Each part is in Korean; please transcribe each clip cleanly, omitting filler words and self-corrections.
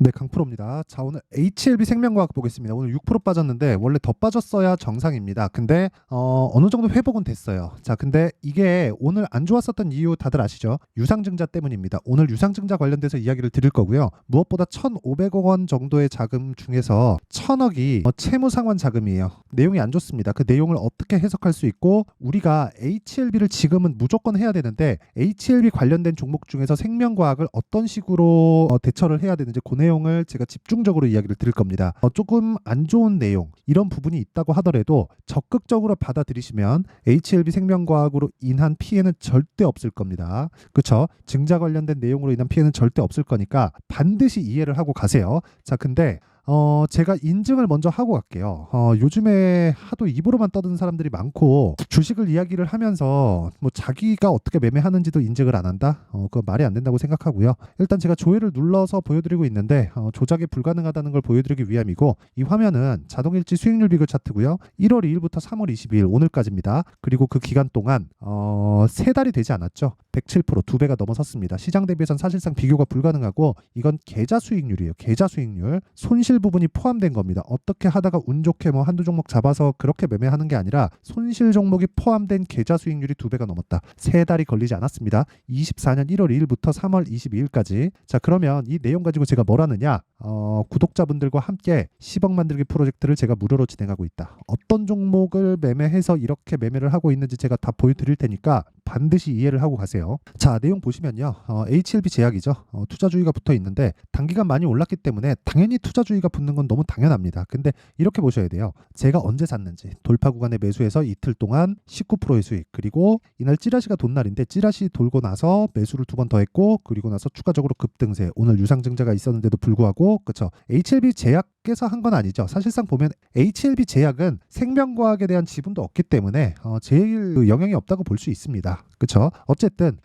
네, 강프로입니다. 자, 오늘 HLB 생명과학 보겠습니다. 오늘 6% 빠졌는데 원래 더 빠졌어야 정상입니다. 근데 어느 정도 회복은 됐어요. 자, 근데 이게 오늘 안 좋았었던 이유 다들 아시죠? 유상증자 때문입니다. 오늘 유상증자 관련돼서 이야기를 드릴 거고요. 무엇보다 1,500억 원 정도의 자금 중에서 1,000억이 채무상환 자금이에요. 내용이 안 좋습니다. 그 내용을 어떻게 해석할 수 있고 우리가 HLB를 지금은 무조건 해야 되는데 HLB 관련된 종목 중에서 생명과학을 어떤 식으로 대처를 해야 되는지 그 내용을 제가 집중적으로 이야기를 드릴 겁니다. 조금 안 좋은 내용 이런 부분이 있다고 하더라도 적극적으로 받아들이시면 HLB 생명과학으로 인한 피해는 절대 없을 겁니다. 그렇죠? 증자 관련된 내용으로 인한 피해는 절대 없을 거니까 반드시 이해를 하고 가세요. 자, 근데 제가 인증을 먼저 하고 갈게요. 요즘에 하도 입으로만 떠드는 사람들이 많고 주식을 이야기를 하면서 뭐 자기가 어떻게 매매하는지도 인증을 안 한다? 그거 말이 안 된다고 생각하고요. 일단 제가 조회를 눌러서 보여드리고 있는데 조작이 불가능하다는 걸 보여드리기 위함이고 이 화면은 자동일치 수익률 비교 차트고요. 1월 2일부터 3월 22일 오늘까지입니다. 그리고 그 기간 동안 3달이 되지 않았죠. 107% 2배가 넘어섰습니다. 시장 대비해선 사실상 비교가 불가능하고 이건 계좌 수익률이에요. 계좌 수익률. 손실 부분이 포함된 겁니다. 어떻게 하다가 운 좋게 뭐 한두 종목 잡아서 그렇게 매매하는 게 아니라 손실 종목이 포함된 계좌 수익률이 2배가 넘었다. 3달이 걸리지 않았습니다. 24년 1월 2일부터 3월 22일까지. 자, 그러면 이 내용 가지고 제가 뭘 하느냐? 구독자분들과 함께 10억 만들기 프로젝트를 제가 무료로 진행하고 있다. 어떤 종목을 매매해서 이렇게 매매를 하고 있는지 제가 다 보여드릴 테니까 반드시 이해를 하고 가세요. 자, 내용 보시면요. HLB 제약이죠. 투자주의가 붙어 있는데 단기간 많이 올랐기 때문에 당연히 투자주의가 붙는 건 너무 당연합니다. 근데 이렇게 보셔야 돼요. 제가 언제 샀는지 돌파 구간에 매수해서 이틀 동안 19%의 수익, 그리고 이날 찌라시가 돈 날인데 찌라시 돌고 나서 매수를 2번 더 했고 그리고 나서 추가적으로 급등세, 오늘 유상증자가 있었는데도 불구하고 그렇죠. HLB 제약께서 한 건 아니죠. 사실상 보면 HLB 제약은 생명과학에 대한 지분도 없기 때문에 제일 영향이 없다고 볼 수 있습니다. 그렇죠. 어쨌든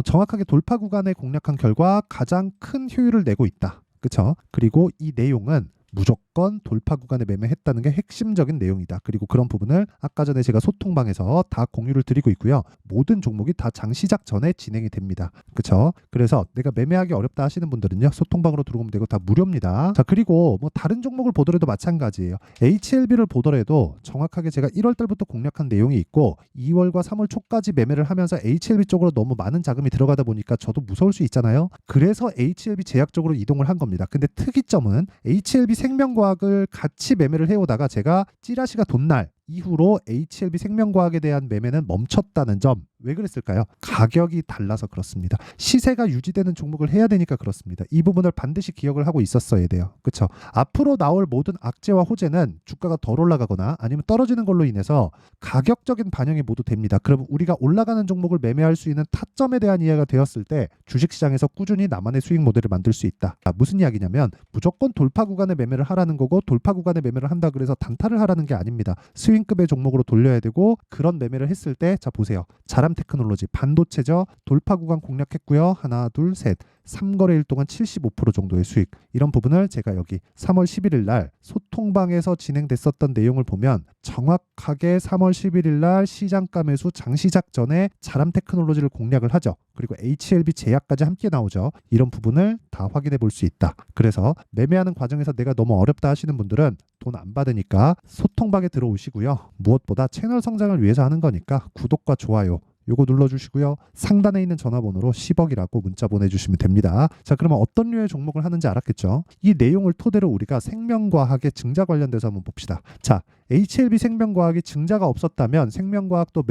정확하게 돌파 구간에 공략한 결과 가장 큰 효율을 내고 있다. 그렇죠. 그리고 이 내용은 무조건 돌파 구간에 매매했다는 게 핵심적인 내용이다. 그리고 그런 부분을 아까 전에 제가 소통방에서 다 공유를 드리고 있고요. 모든 종목이 다 장 시작 전에 진행이 됩니다. 그렇죠? 그래서 내가 매매하기 어렵다 하시는 분들은요. 소통방으로 들어오면 되고 다 무료입니다. 자, 그리고 뭐 다른 종목을 보더라도 마찬가지예요. HLB를 보더라도 정확하게 제가 1월 달부터 공략한 내용이 있고 2월과 3월 초까지 매매를 하면서 HLB 쪽으로 너무 많은 자금이 들어가다 보니까 저도 무서울 수 있잖아요. 그래서 HLB 제약 쪽으로 이동을 한 겁니다. 근데 특이점은 HLB 생명과학을 같이 매매를 해오다가 제가 찌라시가 돈날 이후로 HLB 생명과학에 대한 매매는 멈췄다는 점. 왜 그랬을까요? 가격이 달라서 그렇습니다. 시세가 유지되는 종목을 해야 되니까 그렇습니다. 이 부분을 반드시 기억을 하고 있었어야 돼요. 그렇죠? 앞으로 나올 모든 악재와 호재는 주가가 덜 올라가거나 아니면 떨어지는 걸로 인해서 가격적인 반영이 모두 됩니다. 그럼 우리가 올라가는 종목을 매매할 수 있는 타점에 대한 이해가 되었을 때 주식시장에서 꾸준히 나만의 수익 모델을 만들 수 있다. 무슨 이야기냐면 무조건 돌파 구간에 매매를 하라는 거고 돌파 구간에 매매를 한다 그래서 단타를 하라는 게 아닙니다. 스윙급의 종목으로 돌려야 되고 그런 매매를 했을 때 자 보세요. 자람 테크놀로지 반도체죠. 돌파 구간 공략했고요. 하나, 둘, 셋. 3거래일 동안 75% 정도의 수익. 이런 부분을 제가 여기 3월 11일 날 소통방에서 진행됐었던 내용을 보면 정확하게 3월 11일 날 시장가 매수 장시작 전에 자람 테크놀로지를 공략을 하죠. 그리고 HLB 제약까지 함께 나오죠. 이런 부분을 다 확인해 볼 수 있다. 그래서 매매하는 과정에서 내가 너무 어렵다 하시는 분들은 돈 안 받으니까 소통방에 들어오시고요. 무엇보다 채널 성장을 위해서 하는 거니까 구독과 좋아요 요거 눌러주시고요. 상단에 있는 전화번호로 10억이라고 문자 보내주시면 됩니다. 자, 그러면 어떤 류의 종목을 하는지 알았겠죠? 이 내용을 토대로 우리가 생명과학의 증자 관련돼서 한번 봅시다. 자, HLB 생명과학이 증자가 없었다면 생명과학도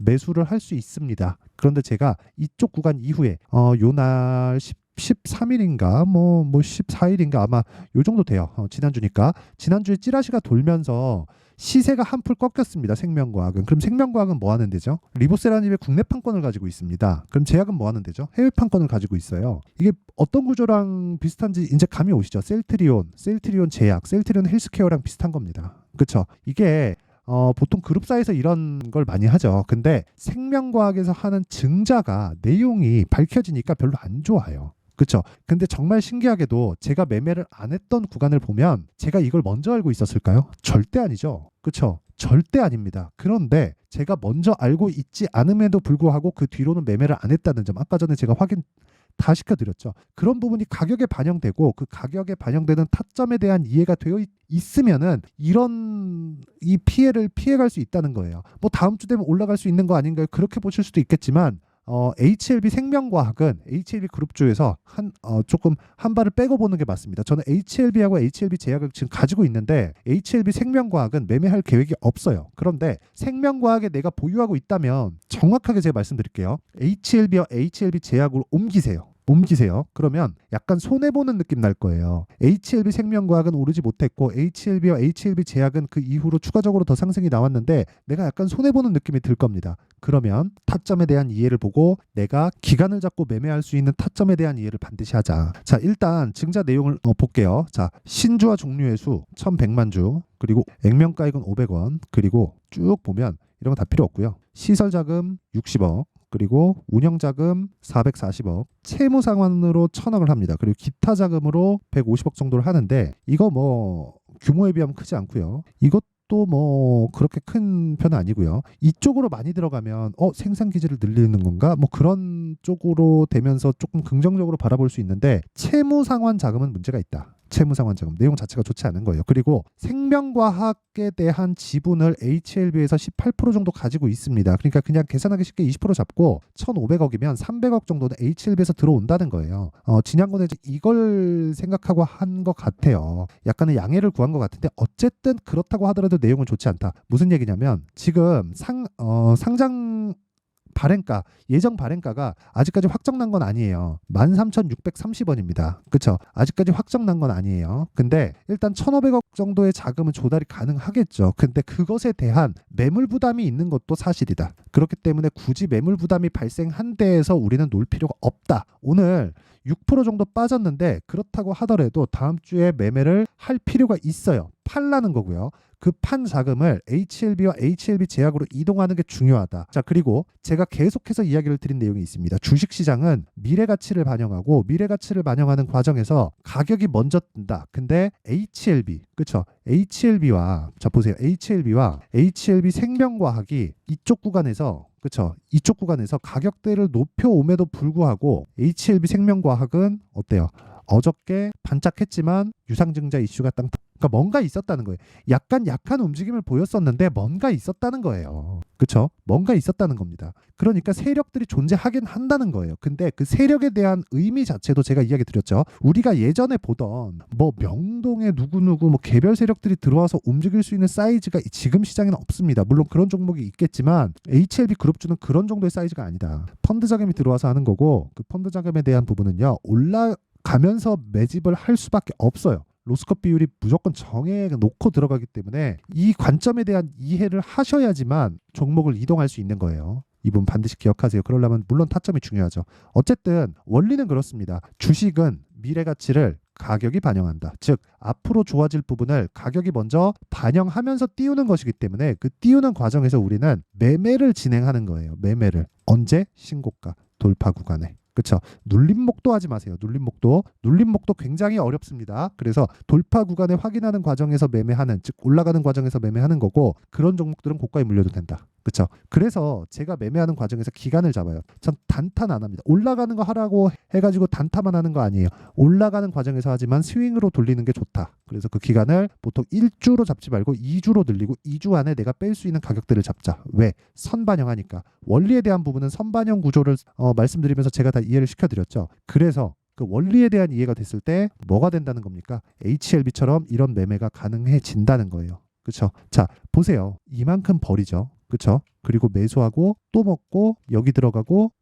매수를 할 수 있습니다. 그런데 제가 이쪽 구간 이후에 요날 13일인가 뭐 14일인가 아마 요 정도 돼요. 지난주니까 지난주에 찌라시가 돌면서 시세가 한풀 꺾였습니다. 생명과학은. 그럼 생명과학은 뭐 하는 데죠? 리보세라님의 국내 판권을 가지고 있습니다. 그럼 제약은 뭐 하는 데죠? 해외 판권을 가지고 있어요. 이게 어떤 구조랑 비슷한지 이제 감이 오시죠? 셀트리온 제약, 셀트리온 헬스케어랑 비슷한 겁니다. 그렇죠? 이게 보통 그룹사에서 이런 걸 많이 하죠. 근데 생명과학에서 하는 증자가 내용이 밝혀지니까 별로 안 좋아요. 그렇죠. 근데 정말 신기하게도 제가 매매를 안 했던 구간을 보면 제가 이걸 먼저 알고 있었을까요? 절대 아니죠. 그렇죠. 절대 아닙니다. 그런데 제가 먼저 알고 있지 않음에도 불구하고 그 뒤로는 매매를 안 했다는 점 아까 전에 제가 다 시켜드렸죠. 그런 부분이 가격에 반영되고 그 가격에 반영되는 타점에 대한 이해가 되어 있으면은 이런 이 피해를 피해갈 수 있다는 거예요. 뭐 다음 주 되면 올라갈 수 있는 거 아닌가요? 그렇게 보실 수도 있겠지만 HLB 생명과학은 HLB 그룹주에서 조금 한 발을 빼고 보는 게 맞습니다. 저는 HLB하고 HLB 제약을 지금 가지고 있는데 HLB 생명과학은 매매할 계획이 없어요. 그런데 생명과학에 내가 보유하고 있다면 정확하게 제가 말씀드릴게요. HLB와 HLB 제약으로 옮기세요. 그러면 약간 손해보는 느낌 날 거예요. HLB 생명과학은 오르지 못했고 HLB와 HLB 제약은 그 이후로 추가적으로 더 상승이 나왔는데 내가 약간 손해보는 느낌이 들 겁니다. 그러면 타점에 대한 이해를 보고 내가 기간을 잡고 매매할 수 있는 타점에 대한 이해를 반드시 하자. 자, 일단 증자 내용을 볼게요. 자, 신주와 종류의 수 1100만 주, 그리고 액면가액은 500원, 그리고 쭉 보면 이런 거 다 필요 없고요. 시설자금 60억, 그리고 운영자금 440억, 채무상환으로 1000억을 합니다. 그리고 기타 자금으로 150억 정도를 하는데 이거 뭐 규모에 비하면 크지 않고요. 이것도 뭐 그렇게 큰 편은 아니고요. 이쪽으로 많이 들어가면 생산 기지를 늘리는 건가? 뭐 그런 쪽으로 되면서 조금 긍정적으로 바라볼 수 있는데 채무상환 자금은 문제가 있다. 채무상환 자금 내용 자체가 좋지 않은 거예요. 그리고 생명과학에 대한 지분을 HLB에서 18% 정도 가지고 있습니다. 그러니까 그냥 계산하기 쉽게 20% 잡고 1,500억이면 300억 정도는 HLB에서 들어온다는 거예요. 진양군은 이걸 생각하고 한 것 같아요. 약간의 양해를 구한 것 같은데 어쨌든 그렇다고 하더라도 내용은 좋지 않다. 무슨 얘기냐면 지금 상장 발행가, 예정 발행가가 아직까지 확정난 건 아니에요. 13,630원입니다. 그쵸? 아직까지 확정난 건 아니에요. 근데 일단 1,500억 정도의 자금은 조달이 가능하겠죠. 근데 그것에 대한 매물 부담이 있는 것도 사실이다. 그렇기 때문에 굳이 매물 부담이 발생한 데에서 우리는 놀 필요가 없다. 오늘 6% 정도 빠졌는데 그렇다고 하더라도 다음 주에 매매를 할 필요가 있어요. 팔라는 거고요. 그 판 자금을 HLB와 HLB 제약으로 이동하는 게 중요하다. 자, 그리고 제가 계속해서 이야기를 드린 내용이 있습니다. 주식시장은 미래가치를 반영하고 미래가치를 반영하는 과정에서 가격이 먼저 뜬다. 근데 HLB, 그쵸? HLB와 자 보세요. HLB와 HLB 생명과학이 이쪽 구간에서 그쵸? 이쪽 구간에서 가격대를 높여옴에도 불구하고 HLB 생명과학은 어때요? 어저께 반짝했지만 유상증자 이슈가 그러니까 뭔가 있었다는 거예요. 약간 약한 움직임을 보였었는데 뭔가 있었다는 거예요. 그렇죠? 뭔가 있었다는 겁니다. 그러니까 세력들이 존재하긴 한다는 거예요. 근데 그 세력에 대한 의미 자체도 제가 이야기 드렸죠. 우리가 예전에 보던 뭐 명동에 누구누구 뭐 개별 세력들이 들어와서 움직일 수 있는 사이즈가 지금 시장에는 없습니다. 물론 그런 종목이 있겠지만 HLB 그룹주는 그런 정도의 사이즈가 아니다. 펀드 자금이 들어와서 하는 거고 그 펀드 자금에 대한 부분은요. 올라가면서 매집을 할 수밖에 없어요. 로스컷 비율이 무조건 정해 놓고 들어가기 때문에 이 관점에 대한 이해를 하셔야지만 종목을 이동할 수 있는 거예요. 이분 반드시 기억하세요. 그러려면 물론 타점이 중요하죠. 어쨌든 원리는 그렇습니다. 주식은 미래 가치를 가격이 반영한다. 즉 앞으로 좋아질 부분을 가격이 먼저 반영하면서 띄우는 것이기 때문에 그 띄우는 과정에서 우리는 매매를 진행하는 거예요. 매매를 언제? 신고가 돌파 구간에. 그렇죠. 눌림목도 하지 마세요. 눌림목도 굉장히 어렵습니다. 그래서 돌파 구간을 확인하는 과정에서 매매하는, 즉 올라가는 과정에서 매매하는 거고 그런 종목들은 고가에 물려도 된다. 그렇죠. 그래서 제가 매매하는 과정에서 기간을 잡아요. 전 단타는 안 합니다. 올라가는 거 하라고 해가지고 단타만 하는 거 아니에요. 올라가는 과정에서 하지만 스윙으로 돌리는 게 좋다. 그래서 그 기간을 보통 1주로 잡지 말고 2주로 늘리고 2주 안에 내가 뺄 수 있는 가격들을 잡자. 왜? 선반영하니까. 원리에 대한 부분은 선반영 구조를 말씀드리면서 제가 다 이해를 시켜드렸죠. 그래서 그 원리에 대한 이해가 됐을 때 뭐가 된다는 겁니까? HLB처럼 이런 매매가 가능해진다는 거예요. 그렇죠? 자, 보세요. 이만큼 버리죠. 그렇죠? 그리고 매수하고 또 먹고 여기 들어가고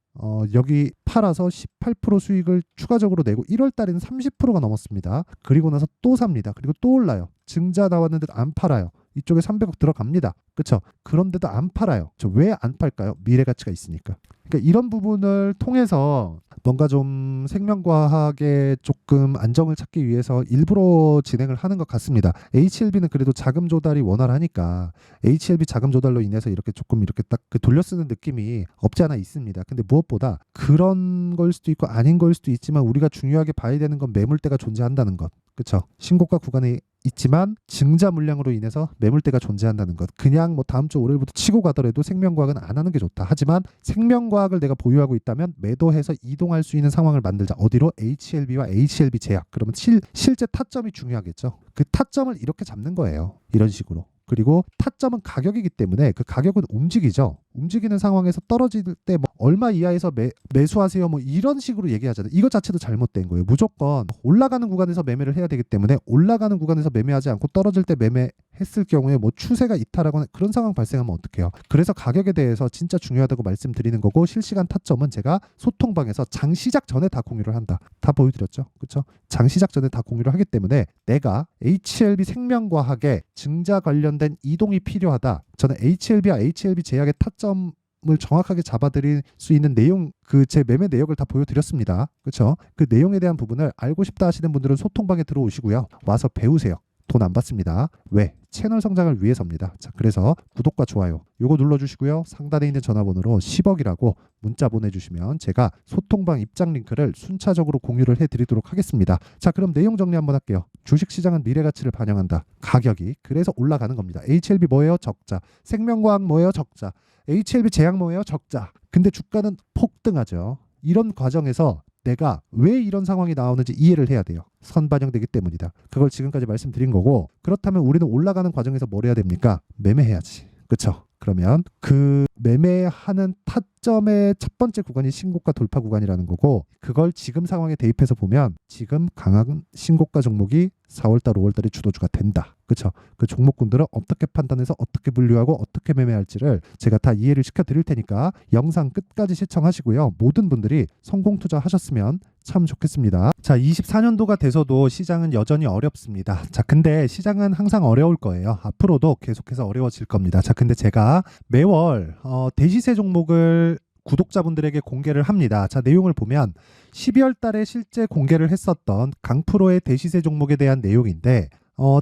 여기 팔아서 18% 수익을 추가적으로 내고 1월 달에는 30%가 넘었습니다. 그리고 나서 또 삽니다. 그리고 또 올라요. 증자 나왔는데도 안 팔아요. 이쪽에 300억 들어갑니다. 그렇죠? 그런데도 안 팔아요. 왜 안 팔까요? 미래 가치가 있으니까. 그러니까 이런 부분을 통해서 뭔가 좀 생명과학에 조금 안정을 찾기 위해서 일부러 진행을 하는 것 같습니다. HLB는 그래도 자금 조달이 원활하니까 HLB 자금 조달로 인해서 이렇게 조금 이렇게 딱 그 돌려쓰는 느낌이 없지 않아 있습니다. 근데 무엇보다 그런 걸 수도 있고 아닌 걸 수도 있지만 우리가 중요하게 봐야 되는 건 매물대가 존재한다는 것. 그쵸? 신고가 구간에 있지만 증자 물량으로 인해서 매물대가 존재한다는 것. 그냥 뭐 다음 주 월요일부터 치고 가더라도 생명과학은 안 하는 게 좋다. 하지만 생명과학을 내가 보유하고 있다면 매도해서 이동할 수 있는 상황을 만들자. 어디로? HLB와 HLB 제약. 그러면 실제 타점이 중요하겠죠. 그 타점을 이렇게 잡는 거예요. 이런 식으로. 그리고 타점은 가격이기 때문에 그 가격은 움직이죠. 움직이는 상황에서 떨어질 때 뭐 얼마 이하에서 매수하세요 뭐 이런 식으로 얘기하잖아요. 이것 자체도 잘못된 거예요. 무조건 올라가는 구간에서 매매를 해야 되기 때문에 올라가는 구간에서 매매하지 않고 떨어질 때 매매했을 경우에 뭐 추세가 이탈하거나 그런 상황 발생하면 어떡해요. 그래서 가격에 대해서 진짜 중요하다고 말씀드리는 거고, 실시간 타점은 제가 소통방에서 장 시작 전에 다 공유를 한다. 다 보여드렸죠. 그렇죠? 장 시작 전에 다 공유를 하기 때문에 내가 HLB 생명과학에 증자 관련된 이동이 필요하다. 저는 HLB와 HLB 제약의 타점을 정확하게 잡아드릴 수 있는 내용, 그 제 매매 내역을 다 보여드렸습니다. 그렇죠? 그 내용에 대한 부분을 알고 싶다 하시는 분들은 소통방에 들어오시고요. 와서 배우세요. 돈 안 받습니다. 왜? 채널 성장을 위해서입니다. 자, 그래서 구독과 좋아요 요거 눌러주시고요. 상단에 있는 전화번호로 10억이라고 문자 보내주시면 제가 소통방 입장 링크를 순차적으로 공유를 해드리도록 하겠습니다. 자, 그럼 내용 정리 한번 할게요. 주식시장은 미래가치를 반영한다. 가격이 그래서 올라가는 겁니다. HLB 뭐예요? 적자. 생명과학 뭐예요? 적자. HLB 제약 뭐예요? 적자. 근데 주가는 폭등하죠. 이런 과정에서 내가 왜 이런 상황이 나오는지 이해를 해야 돼요. 선반영되기 때문이다. 그걸 지금까지 말씀드린 거고, 그렇다면 우리는 올라가는 과정에서 뭘 해야 됩니까? 매매해야지. 그렇죠? 그러면 그 매매하는 타점의 첫 번째 구간이 신고가 돌파 구간이라는 거고, 그걸 지금 상황에 대입해서 보면 지금 강한 신고가 종목이 4월달 5월달에 주도주가 된다. 그렇죠? 그 종목군들을 어떻게 판단해서 어떻게 분류하고 어떻게 매매할지를 제가 다 이해를 시켜드릴 테니까 영상 끝까지 시청하시고요. 모든 분들이 성공 투자하셨으면 참 좋겠습니다. 자, 24년도가 돼서도 시장은 여전히 어렵습니다. 자, 근데 시장은 항상 어려울 거예요. 앞으로도 계속해서 어려워질 겁니다. 자, 근데 제가 매월 대시세 종목을 구독자분들에게 공개를 합니다. 자, 내용을 보면 12월 달에 실제 공개를 했었던 강프로의 대시세 종목에 대한 내용인데,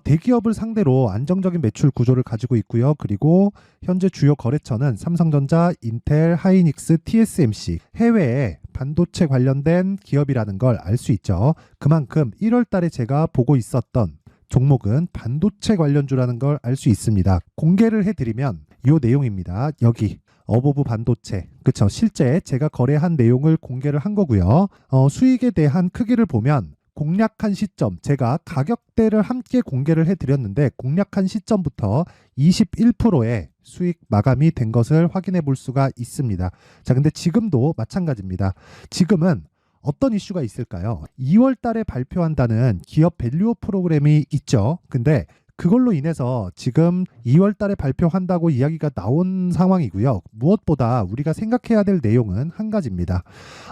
대기업을 상대로 안정적인 매출 구조를 가지고 있고요. 그리고 현재 주요 거래처는 삼성전자, 인텔, 하이닉스, TSMC, 해외에 반도체 관련된 기업이라는 걸 알 수 있죠. 그만큼 1월 달에 제가 보고 있었던 종목은 반도체 관련주라는 걸 알 수 있습니다. 공개를 해드리면 이 내용입니다. 여기 어보브 반도체, 그쵸? 실제 제가 거래한 내용을 공개를 한 거고요. 수익에 대한 크기를 보면 공략한 시점, 제가 가격대를 함께 공개를 해드렸는데 공략한 시점부터 21%의 수익 마감이 된 것을 확인해 볼 수가 있습니다. 자, 근데 지금도 마찬가지입니다. 지금은 어떤 이슈가 있을까요? 2월 달에 발표한다는 기업 밸류업 프로그램이 있죠. 근데 그걸로 인해서 지금 2월 달에 발표한다고 이야기가 나온 상황이고요. 무엇보다 우리가 생각해야 될 내용은 한 가지입니다.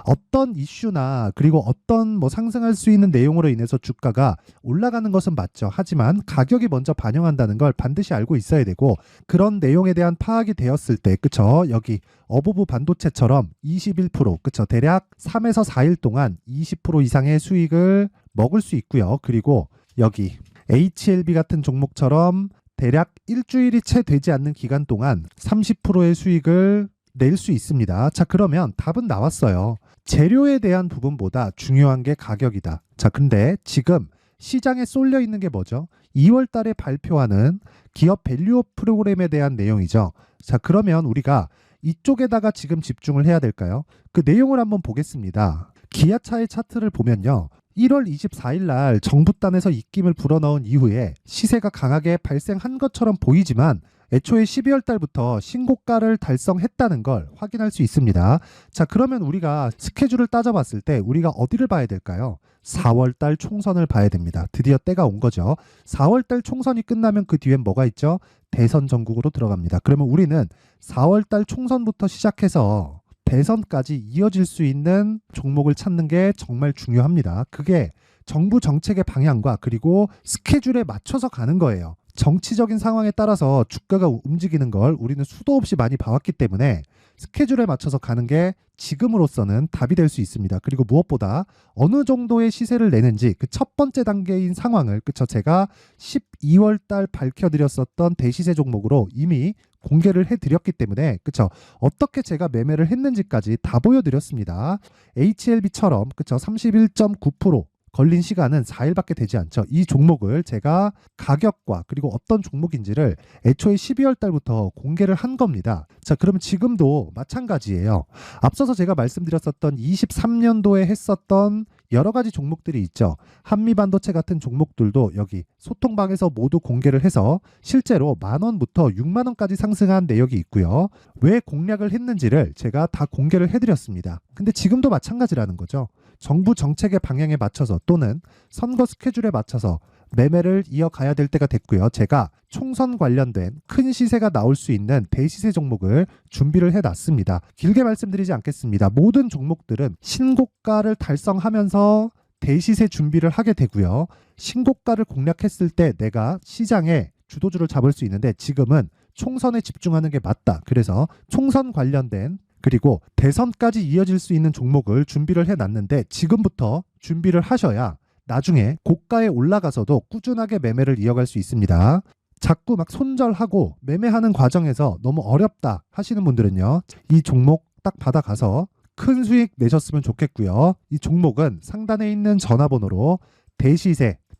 어떤 이슈나 그리고 어떤 뭐 상승할 수 있는 내용으로 인해서 주가가 올라가는 것은 맞죠. 하지만 가격이 먼저 반영한다는 걸 반드시 알고 있어야 되고, 그런 내용에 대한 파악이 되었을 때, 그쵸? 여기 어보브 반도체처럼 21%, 그쵸? 대략 3에서 4일 동안 20% 이상의 수익을 먹을 수 있고요. 그리고 여기 HLB 같은 종목처럼 대략 일주일이 채 되지 않는 기간 동안 30%의 수익을 낼 수 있습니다. 자, 그러면 답은 나왔어요. 재료에 대한 부분보다 중요한 게 가격이다. 자, 근데 지금 시장에 쏠려 있는 게 뭐죠? 2월 달에 발표하는 기업 밸류업 프로그램에 대한 내용이죠. 자, 그러면 우리가 이쪽에다가 지금 집중을 해야 될까요? 그 내용을 한번 보겠습니다. 기아차의 차트를 보면요. 1월 24일 날 정부단에서 입김을 불어넣은 이후에 시세가 강하게 발생한 것처럼 보이지만 애초에 12월 달부터 신고가를 달성했다는 걸 확인할 수 있습니다. 자, 그러면 우리가 스케줄을 따져봤을 때 우리가 어디를 봐야 될까요? 4월 달 총선을 봐야 됩니다. 드디어 때가 온 거죠. 4월 달 총선이 끝나면 그 뒤엔 뭐가 있죠? 대선 전국으로 들어갑니다. 그러면 우리는 4월 달 총선부터 시작해서 대선까지 이어질 수 있는 종목을 찾는 게 정말 중요합니다. 그게 정부 정책의 방향과 그리고 스케줄에 맞춰서 가는 거예요. 정치적인 상황에 따라서 주가가 움직이는 걸 우리는 수도 없이 많이 봐왔기 때문에 스케줄에 맞춰서 가는 게 지금으로서는 답이 될 수 있습니다. 그리고 무엇보다 어느 정도의 시세를 내는지 그 첫 번째 단계인 상황을, 그쵸? 제가 12월 달 밝혀드렸었던 대시세 종목으로 이미 공개를 해드렸기 때문에, 그쵸? 어떻게 제가 매매를 했는지까지 다 보여드렸습니다. HLB처럼, 그쵸? 31.9% 걸린 시간은 4일밖에 되지 않죠. 이 종목을 제가 가격과 그리고 어떤 종목인지를 애초에 12월 달부터 공개를 한 겁니다. 자, 그러면 지금도 마찬가지예요. 앞서서 제가 말씀드렸었던 23년도에 했었던 여러 가지 종목들이 있죠. 한미반도체 같은 종목들도 여기 소통방에서 모두 공개를 해서 실제로 10,000원부터 60,000원까지 상승한 내역이 있고요. 왜 공략을 했는지를 제가 다 공개를 해드렸습니다. 근데 지금도 마찬가지라는 거죠. 정부 정책의 방향에 맞춰서 또는 선거 스케줄에 맞춰서 매매를 이어가야 될 때가 됐고요. 제가 총선 관련된 큰 시세가 나올 수 있는 대시세 종목을 준비를 해놨습니다. 길게 말씀드리지 않겠습니다. 모든 종목들은 신고가를 달성하면서 대시세 준비를 하게 되고요. 신고가를 공략했을 때 내가 시장에 주도주를 잡을 수 있는데 지금은 총선에 집중하는 게 맞다. 그래서 총선 관련된 그리고 대선까지 이어질 수 있는 종목을 준비를 해놨는데 지금부터 준비를 하셔야 나중에 고가에 올라가서도 꾸준하게 매매를 이어갈 수 있습니다. 자꾸 막 손절하고 매매하는 과정에서 너무 어렵다 하시는 분들은요. 이 종목 딱 받아가서 큰 수익 내셨으면 좋겠고요. 이 종목은 상단에 있는 전화번호로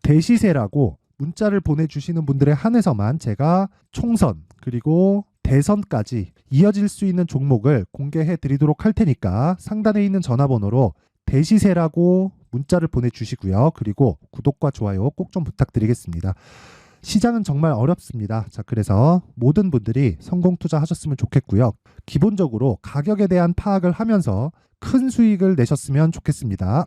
대시세라고 문자를 보내주시는 분들에 한해서만 제가 총선 그리고 대선까지 이어질 수 있는 종목을 공개해 드리도록 할 테니까 상단에 있는 전화번호로 대시세라고 문자를 보내주시고요. 그리고 구독과 좋아요 꼭 좀 부탁드리겠습니다. 시장은 정말 어렵습니다. 자, 그래서 모든 분들이 성공 투자하셨으면 좋겠고요. 기본적으로 가격에 대한 파악을 하면서 큰 수익을 내셨으면 좋겠습니다.